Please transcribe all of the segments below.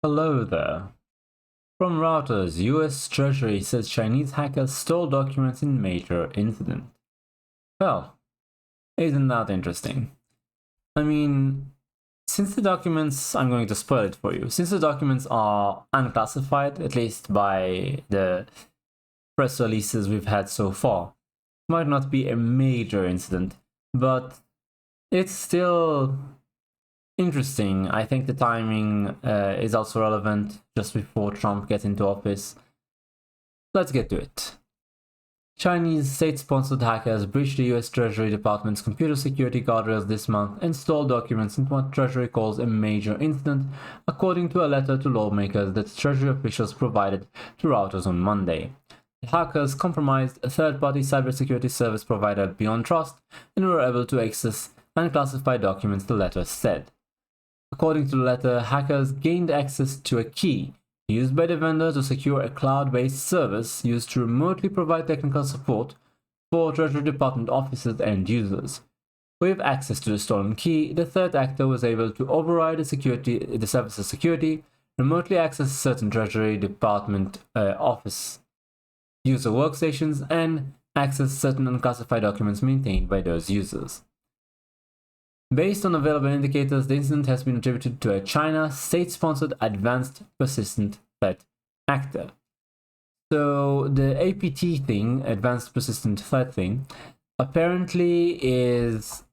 Hello there. From Reuters, US Treasury says Chinese hackers stole documents in major incident. Well, isn't that interesting? I mean, since the documents, I'm going to spoil it for you, since the documents are unclassified, at least by the press releases we've had so far, it might not be a major incident, but it's still interesting. I think the timing is also relevant just before Trump gets into office. Let's get to it. Chinese state-sponsored hackers breached the US Treasury Department's computer security guardrails this month and stole documents in what Treasury calls a major incident, according to a letter to lawmakers that Treasury officials provided to Reuters on Monday. The hackers compromised a third-party cybersecurity service provider Beyond Trust and were able to access unclassified documents, the letter said. According to the letter, hackers gained access to a key used by the vendor to secure a cloud-based service used to remotely provide technical support for Treasury Department officers and users. With access to the stolen key, the third actor was able to override the service's security, remotely access certain Treasury Department office user workstations, and access certain unclassified documents maintained by those users. Based on available indicators, the incident has been attributed to a China state-sponsored advanced persistent threat actor. So the APT thing, advanced persistent threat thing, apparently is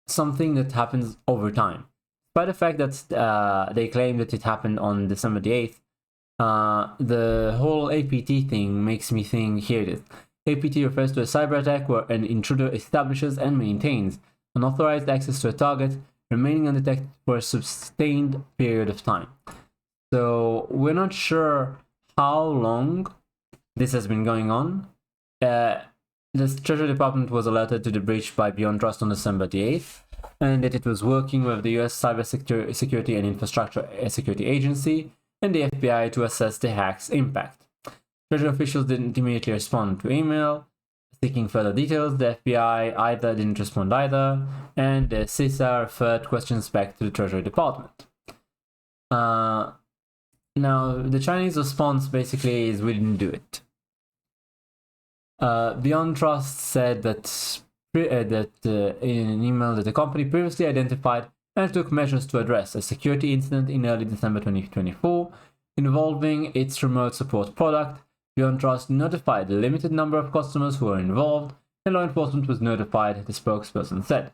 something that happens over time. Despite the fact that they claim that it happened on December the 8th, the whole APT thing makes me think, here it is. APT refers to a cyber attack where an intruder establishes and maintains unauthorized access to a target, remaining undetected for a sustained period of time. So we're not sure how long this has been going on. The Treasury Department was alerted to the breach by Beyond Trust on December the 8th, and that it was working with the US Cyber Security and Infrastructure Security Agency and the FBI to assess the hack's impact. Treasury officials didn't immediately respond to email seeking further details. The FBI either didn't respond either, and the CISA referred questions back to the Treasury Department. Now, the Chinese response basically is we didn't do it. Beyond Trust said that in an email that the company previously identified and took measures to address a security incident in early December 2024 involving its remote support product. Beyond Trust notified the limited number of customers who were involved, and law enforcement was notified, the spokesperson said.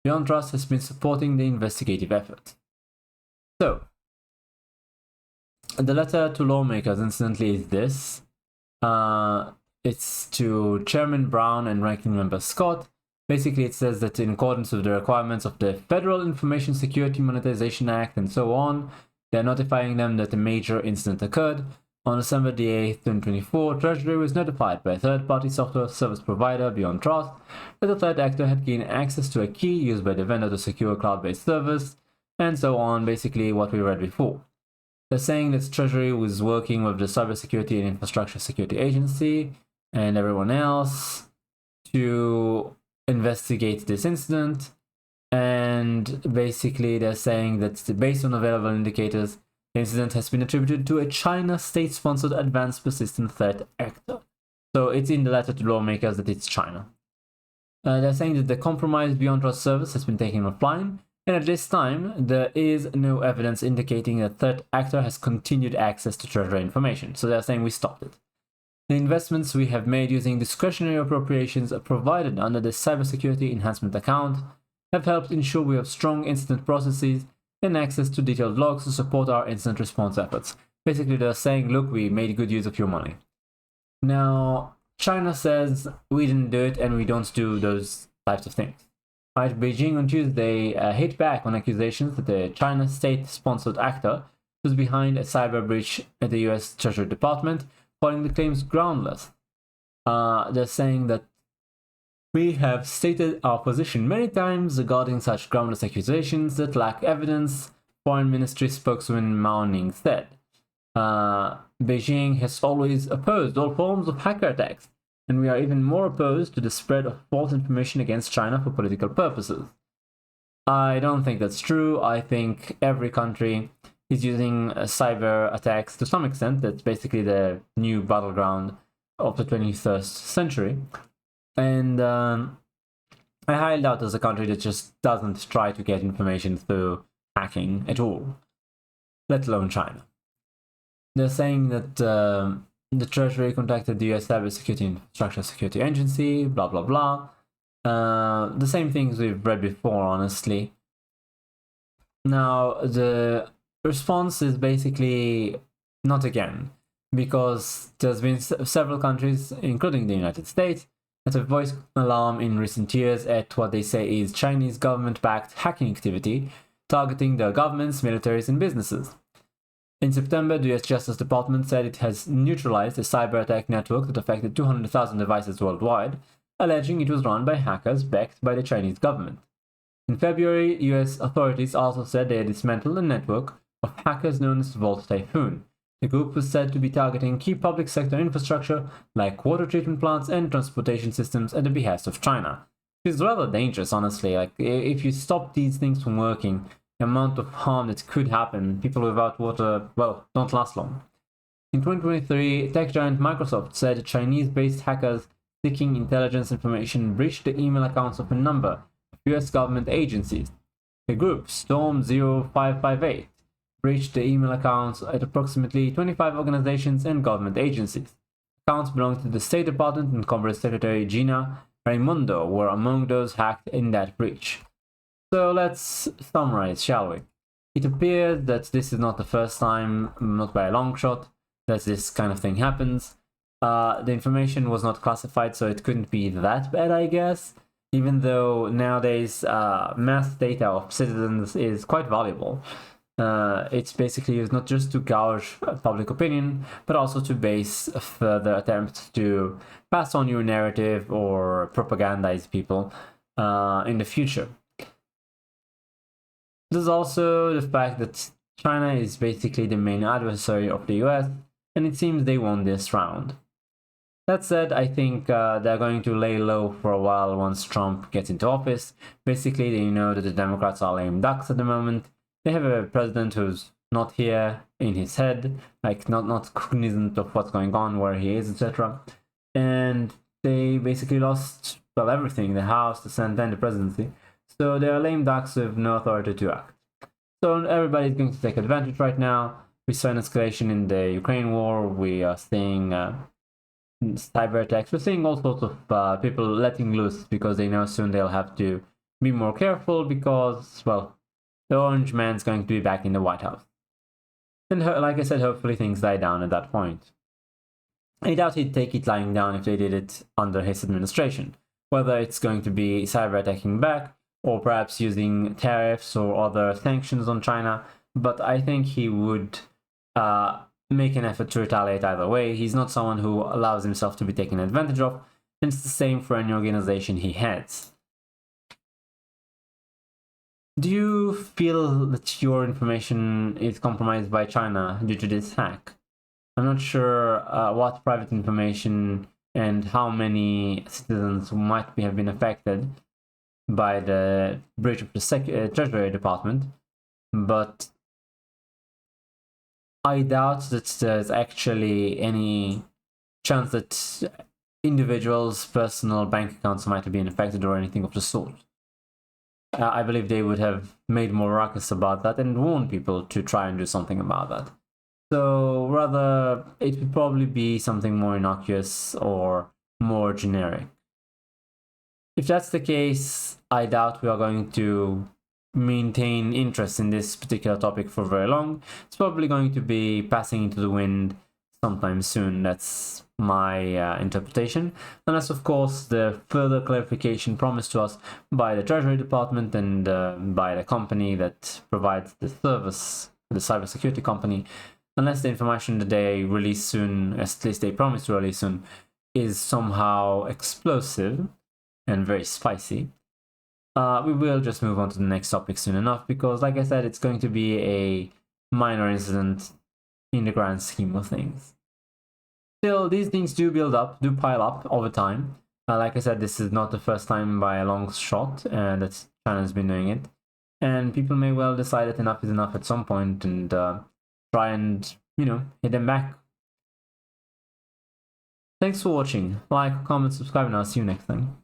Beyond Trust has been supporting the investigative effort. So, the letter to lawmakers, incidentally, is this. It's to Chairman Brown and Ranking Member Scott. Basically, it says that in accordance with the requirements of the Federal Information Security Monetization Act and so on, they're notifying them that a major incident occurred. On December 8, 2024, Treasury was notified by a third-party software service provider, Beyond Trust, that the third actor had gained access to a key used by the vendor to secure a cloud-based service, and so on, basically what we read before. They're saying that Treasury was working with the Cybersecurity and Infrastructure Security Agency and everyone else to investigate this incident, and basically they're saying that based on available indicators, the incident has been attributed to a China state-sponsored advanced persistent threat actor. So it's in the letter to lawmakers that it's China. They're saying that the compromised Beyond Trust service has been taken offline, and at this time, there is no evidence indicating that threat actor has continued access to Treasury information. So they're saying we stopped it. The investments we have made using discretionary appropriations provided under the Cybersecurity Enhancement Account have helped ensure we have strong incident processes and access to detailed logs to support our incident response efforts. Basically, they're saying, look, we made good use of your money. Now, China says we didn't do it and we don't do those types of things. Right? Beijing on Tuesday hit back on accusations that the China state-sponsored actor was behind a cyber breach at the US Treasury Department, calling the claims groundless. They're saying that we have stated our position many times regarding such groundless accusations that lack evidence, Foreign Ministry spokesman Mao Ning said. Beijing has always opposed all forms of hacker attacks, and we are even more opposed to the spread of false information against China for political purposes. I don't think that's true. I think every country is using cyber attacks to some extent. That's basically the new battleground of the 21st century. And I highly doubt there's a country that just doesn't try to get information through hacking at all, let alone China. They're saying that the Treasury contacted the US Cybersecurity Infrastructure Security Agency, blah blah blah. The same things we've read before, honestly. Now, the response is basically not again, because there's been several countries, including the United States, that have voiced alarm in recent years at what they say is Chinese government-backed hacking activity targeting their governments, militaries, and businesses. In September, the US Justice Department said it has neutralized a cyber attack network that affected 200,000 devices worldwide, alleging it was run by hackers backed by the Chinese government. In February, US authorities also said they had dismantled a network of hackers known as Vault Typhoon. The group was said to be targeting key public sector infrastructure like water treatment plants and transportation systems at the behest of China. It's rather dangerous, honestly. Like, if you stop these things from working, the amount of harm that could happen, people without water, well, don't last long. In 2023, tech giant Microsoft said Chinese-based hackers seeking intelligence information breached the email accounts of a number of US government agencies. The group, Storm 0558, breached the email accounts at approximately 25 organizations and government agencies. Accounts belonging to the State Department and Commerce Secretary Gina Raimondo were among those hacked in that breach. So let's summarize, shall we? It appears that this is not the first time, not by a long shot, that this kind of thing happens. The information was not classified, so it couldn't be that bad, I guess. Even though nowadays mass data of citizens is quite valuable. It's basically used not just to gauge public opinion, but also to base further attempts to pass on your narrative or propagandize people in the future. There's also the fact that China is basically the main adversary of the US, and it seems they won this round. That said, I think they're going to lay low for a while once Trump gets into office. Basically, they know that the Democrats are lame ducks at the moment. They have a president who's not here in his head, like not cognizant of what's going on, where he is, etc. And they basically lost, well, everything, the House, the Senate, and the presidency. So they are lame ducks with no authority to act. So everybody's going to take advantage right now. We saw an escalation in the Ukraine war. We are seeing cyber attacks. We're seeing all sorts of people letting loose because they know soon they'll have to be more careful because, well, the Orange Man's going to be back in the White House. And like I said, hopefully things die down at that point. I doubt he'd take it lying down if they did it under his administration. Whether it's going to be cyber attacking back, or perhaps using tariffs or other sanctions on China, but I think he would make an effort to retaliate either way. He's not someone who allows himself to be taken advantage of, and it's the same for any organization he heads. Do you feel that your information is compromised by China due to this hack? I'm not sure what private information and how many citizens might have been affected by the breach of the Treasury Department, but I doubt that there's actually any chance that individuals' personal bank accounts might have been affected or anything of the sort. I believe they would have made more ruckus about that and warned people to try and do something about that. So rather, it would probably be something more innocuous or more generic. If that's the case, I doubt we are going to maintain interest in this particular topic for very long. It's probably going to be passing into the wind sometime soon. That's my interpretation. Unless, of course, the further clarification promised to us by the Treasury Department and by the company that provides the service, the cybersecurity company, unless the information that they release soon, at least they promise to release soon, is somehow explosive and very spicy, we will just move on to the next topic soon enough, because like I said, it's going to be a minor incident in the grand scheme of things. Still, these things do build up, do pile up over time. Like I said, this is not the first time by a long shot that China's been doing it. and people may well decide that enough is enough at some point and try and, hit them back. Thanks for watching. Like, comment, subscribe, and I'll see you next time.